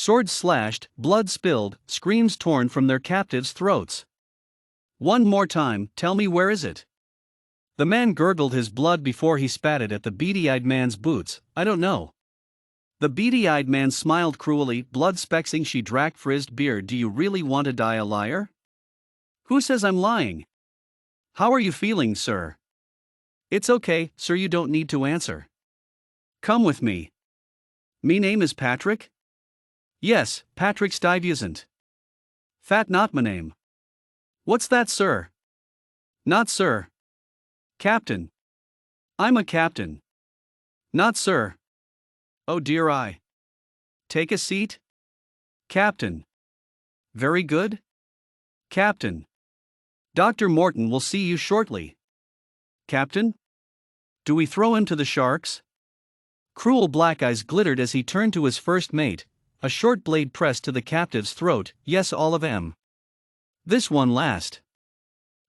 Swords slashed, blood spilled, screams torn from their captives' throats. One more time, tell me, where is it? The man gurgled his blood before he spat it at the beady-eyed man's boots. I don't know. The beady-eyed man smiled cruelly, blood-spexing she drack frizzed beard. Do you really want to die a liar? Who says I'm lying? How are you feeling, sir? It's okay, sir, you don't need to answer. Come with me. Me name is Patrick? Yes, Patrick Stuyvesant. Fat not my name. What's that, sir? Not sir. Captain. I'm a captain. Not sir. Oh dear I. Take a seat. Captain. Very good. Captain. Dr. Morton will see you shortly. Captain? Do we throw him to the sharks? Cruel black eyes glittered as he turned to his first mate, a short blade pressed to the captive's throat. Yes, all of 'em. This one last.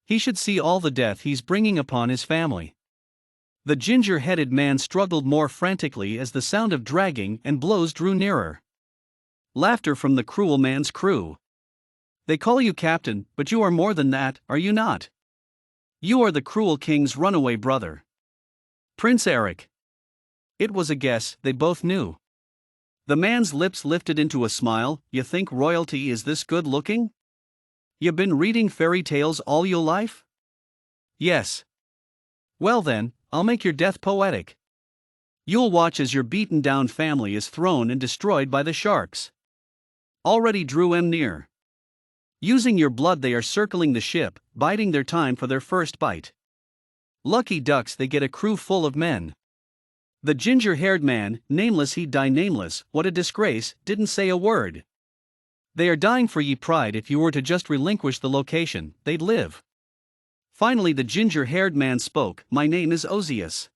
He should see all the death he's bringing upon his family. The ginger-headed man struggled more frantically as the sound of dragging and blows drew nearer. Laughter from the cruel man's crew. They call you captain, but you are more than that, are you not? You are the cruel king's runaway brother. Prince Eric. It was a guess, they both knew. The man's lips lifted into a smile. You think royalty is this good looking? You been reading fairy tales all your life? Yes. Well then, I'll make your death poetic. You'll watch as your beaten down family is thrown and destroyed by the sharks. Already drew 'em near. Using your blood they are circling the ship, biding their time for their first bite. Lucky ducks, they get a crew full of men. The ginger-haired man, nameless he'd die nameless, what a disgrace, didn't say a word. They are dying for ye pride. If you were to just relinquish the location, they'd live. Finally the ginger-haired man spoke. My name is Ozias.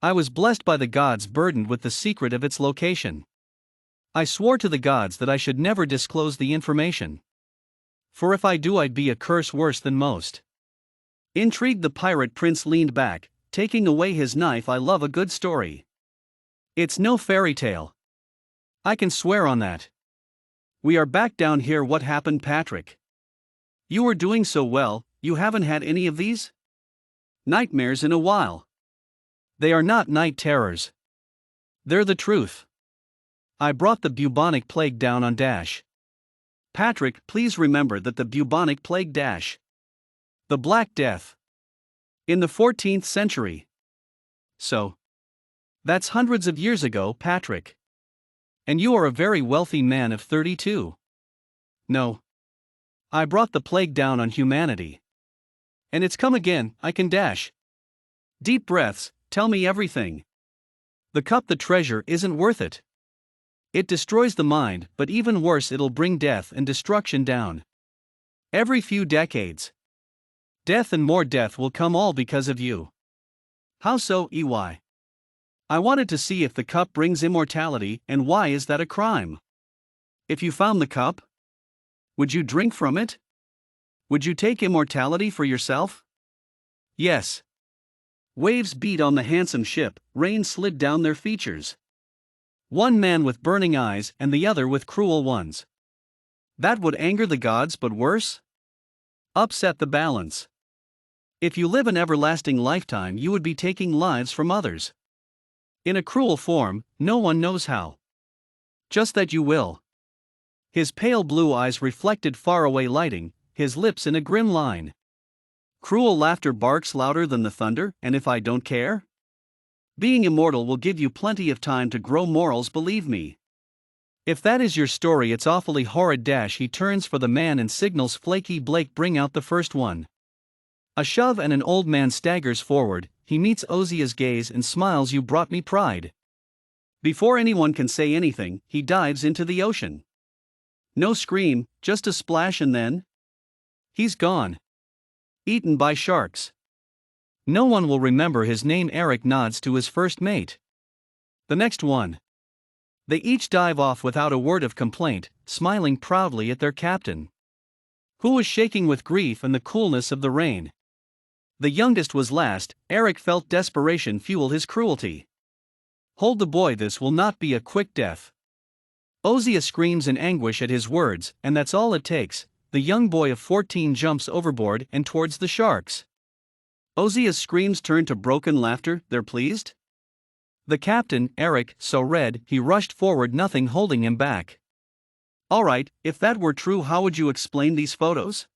I was blessed by the gods, burdened with the secret of its location. I swore to the gods that I should never disclose the information. For if I do, I'd be a curse worse than most. Intrigued, the pirate prince leaned back, taking away his knife. I love a good story. It's no fairy tale. I can swear on that. We are back down here. What happened, Patrick? You were doing so well. You haven't had any of these nightmares in a while. They are not night terrors. They're the truth. I brought the bubonic plague down on Dash. Patrick, please remember that the bubonic plague Dash. The Black Death. In the 14th century. So. That's hundreds of years ago, Patrick. And you are a very wealthy man of 32. No. I brought the plague down on humanity. And it's come again. I can dash. Deep breaths, tell me everything. The cup, the treasure, isn't worth it. It destroys the mind, but even worse, it'll bring death and destruction down. Every few decades. Death and more death will come, all because of you. How so, EY? I wanted to see if the cup brings immortality, and why is that a crime? If you found the cup, would you drink from it? Would you take immortality for yourself? Yes. Waves beat on the handsome ship, rain slid down their features. One man with burning eyes and the other with cruel ones. That would anger the gods, but worse? Upset the balance. If you live an everlasting lifetime, you would be taking lives from others. In a cruel form, no one knows how. Just that you will. His pale blue eyes reflected faraway lighting, his lips in a grim line. Cruel laughter barks louder than the thunder. And if I don't care? Being immortal will give you plenty of time to grow morals, believe me. If that is your story, it's awfully horrid. Dash. He turns for the man and signals Flaky Blake, bring out the first one. A shove and an old man staggers forward. He meets Ozia's gaze and smiles. You brought me pride. Before anyone can say anything, he dives into the ocean. No scream, just a splash, and then he's gone. Eaten by sharks. No one will remember his name. Eric nods to his first mate. The next one. They each dive off without a word of complaint, smiling proudly at their captain, who was shaking with grief and the coolness of the rain. The youngest was last. Eric felt desperation fuel his cruelty. Hold the boy, this will not be a quick death. Ozia screams in anguish at his words, and that's all it takes. The young boy of 14 jumps overboard and towards the sharks. Ozia's screams turn to broken laughter. They're pleased? The captain, Eric, so red, he rushed forward, nothing holding him back. Alright, if that were true, how would you explain these photos?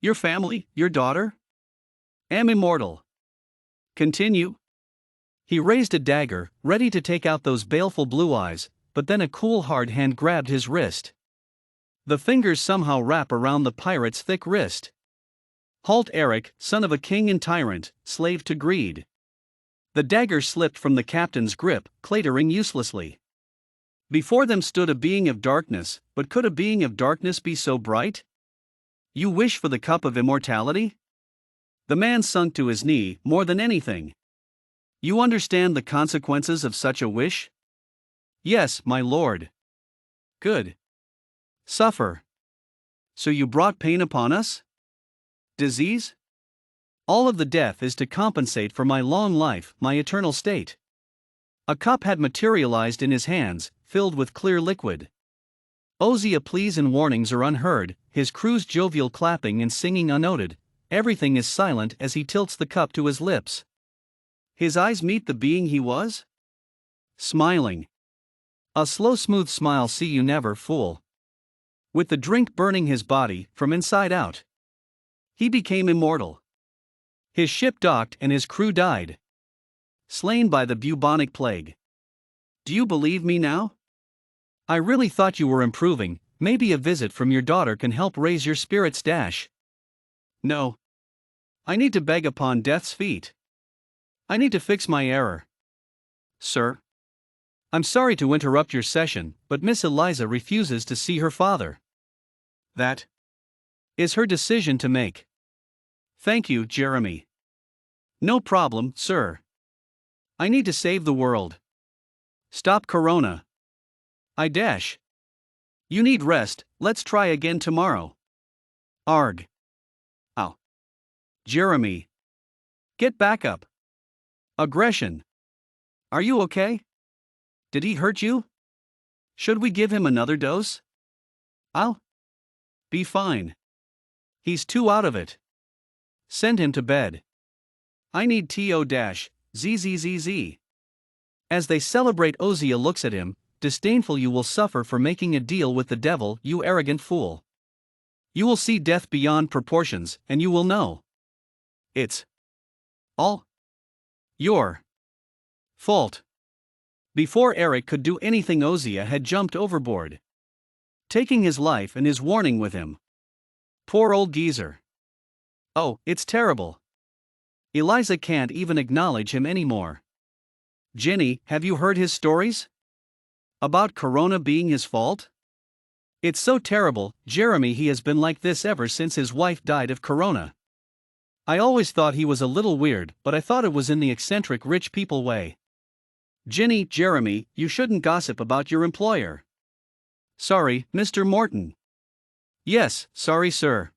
Your family, your daughter? Am immortal. Continue. He raised a dagger, ready to take out those baleful blue eyes, but then a cool hard hand grabbed his wrist. The fingers somehow wrap around the pirate's thick wrist. Halt, Eric, son of a king and tyrant, slave to greed. The dagger slipped from the captain's grip, clattering uselessly. Before them stood a being of darkness, but could a being of darkness be so bright? You wish for the cup of immortality? The man sunk to his knee, more than anything. You understand the consequences of such a wish? Yes, my lord. Good. Suffer. So you brought pain upon us? Disease? All of the death is to compensate for my long life, my eternal state. A cup had materialized in his hands, filled with clear liquid. Ozia pleas and warnings are unheard, his crew's jovial clapping and singing unnoted. Everything is silent as he tilts the cup to his lips. His eyes meet the being he was? Smiling. A slow smooth smile, see you never fool. With the drink burning his body, from inside out. He became immortal. His ship docked and his crew died. Slain by the bubonic plague. Do you believe me now? I really thought you were improving. Maybe a visit from your daughter can help raise your spirits. No. I need to beg upon death's feet. I need to fix my error. Sir? I'm sorry to interrupt your session, but Miss Eliza refuses to see her father. That is her decision to make. Thank you, Jeremy. No problem, sir. I need to save the world. Stop Corona. You need rest, let's try again tomorrow. Arg. Ow. Jeremy. Get back up. Aggression. Are you okay? Did he hurt you? Should we give him another dose? I'll be fine. He's too out of it. Send him to bed. I need TO-ZZZZ. As they celebrate, Ozia looks at him, disdainful. You will suffer for making a deal with the devil, you arrogant fool. You will see death beyond proportions, and you will know. It's all your fault. Before Eric could do anything, Ozia had jumped overboard, taking his life and his warning with him. Poor old geezer. Oh, it's terrible. Eliza can't even acknowledge him anymore. Jenny, have you heard his stories? About Corona being his fault? It's so terrible, Jeremy. He has been like this ever since his wife died of Corona. I always thought he was a little weird, but I thought it was in the eccentric rich people way. Jenny, Jeremy, you shouldn't gossip about your employer. Sorry, Mr. Morton. Yes, sorry, sir.